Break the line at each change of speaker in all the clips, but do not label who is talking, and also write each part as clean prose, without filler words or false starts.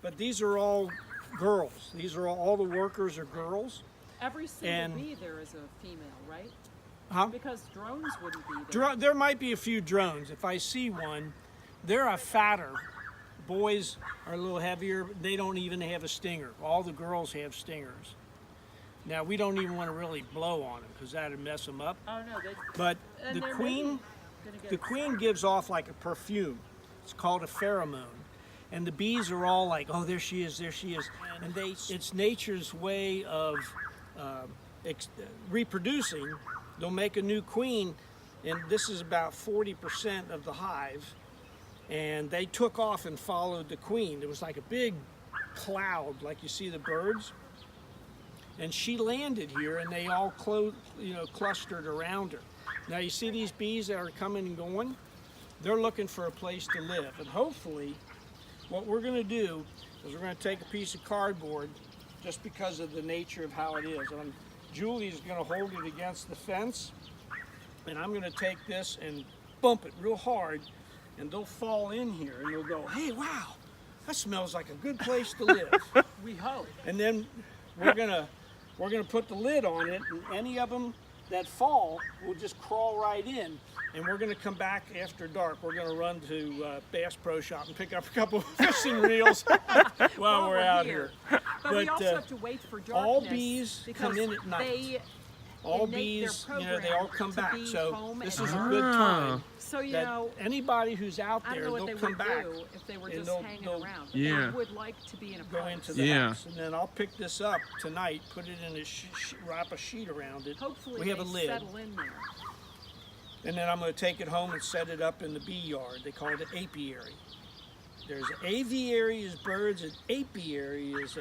but these are all girls. These are all the workers are girls.
Every single bee there is a female, right?
Huh?
Because drones wouldn't be there.
There might be a few drones. If I see one, they're a fatter. Boys are a little heavier. They don't even have a stinger. All the girls have stingers. Now, we don't even want to really blow on them because that would mess them up.
Oh, no.
But the queen gives off like a perfume. It's called a pheromone. And the bees are all like, oh, there she is, there she is. And it's nature's way of reproducing. They'll make a new queen, and this is about 40% of the hive. And they took off and followed the queen. It was like a big cloud, like you see the birds. And she landed here, and they all clustered around her. Now you see these bees that are coming and going? They're looking for a place to live. And hopefully, what we're gonna do is we're gonna take a piece of cardboard, just because of the nature of how it is. And Julie's gonna hold it against the fence, and I'm gonna take this and bump it real hard, and they'll fall in here, and they'll go, hey, wow, that smells like a good place to live.
We hope.
And then we're gonna put the lid on it, and any of them that fall will just crawl right in. And we're gonna come back after dark. We're gonna run to Bass Pro Shop and pick up a couple of fishing reels while we're out here.
But we also have to wait for darkness.
All bees come in at night. All bees, they all come back. So this is a good time.
So
anybody who's out there, they'll come back.
If they were just hanging around,
yeah,
they would like to be in a
go into the house, and then I'll pick this up tonight, put it in a wrap a sheet around it.
Hopefully,
we have a lid.
Settle in there.
And then I'm going to take it home and set it up in the bee yard. They call it an apiary. There's aviary is birds, and apiary is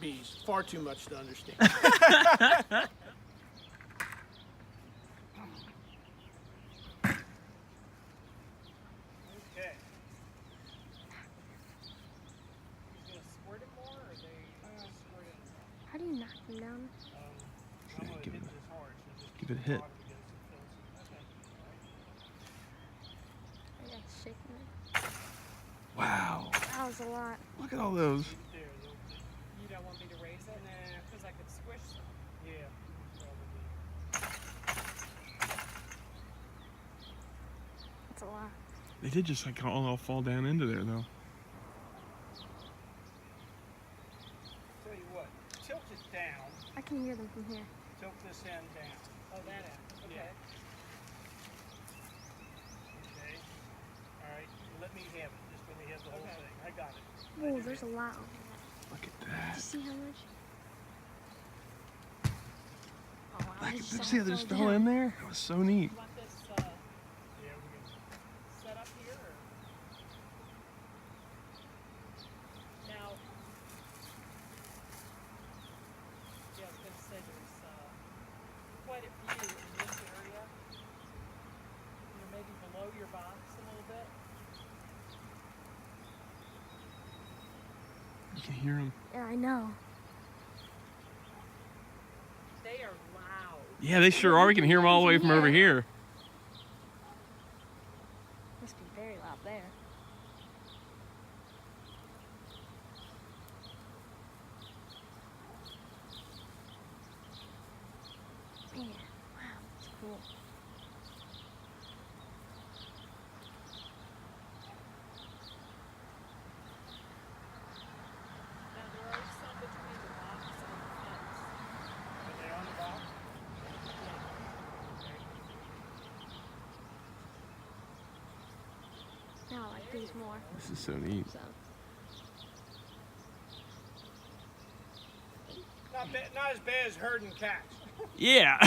bees. Far too much to understand.
How do you knock them down?
Give it a hit.
I got shaking it.
Wow.
That was a lot.
Look at all those.
You don't want me to raise it? Nah, because I could squish them. Yeah.
That's a lot.
They did just like all fall down into there though.
Tell you what, tilt it down.
I can hear them from here.
Tilt this end down.
Oh, that end. Okay.
Yeah. Okay. All right. Let me have it. Just let me have the whole thing. I got it.
Whoa, there's a lot on
Look at
there.
that.
Did you see how much? Oh, wow.
Look
I
at
just
see how they just fell in there? That was so neat.
You want this
Yeah, we can.
set up here? Or? Now, yeah, I was going to say there's quite a few in this area. Maybe below your box a little bit.
You can hear them.
Yeah, I know.
They are loud.
Yeah, they sure are. We can hear them all the way from over here.
Must be very loud there. Man, wow, that's cool.
Now, there are some between the box and the fence.
Are they on the box?
Now I like these more.
This is so neat.
So.
Not as bad as herding cats.
Yeah.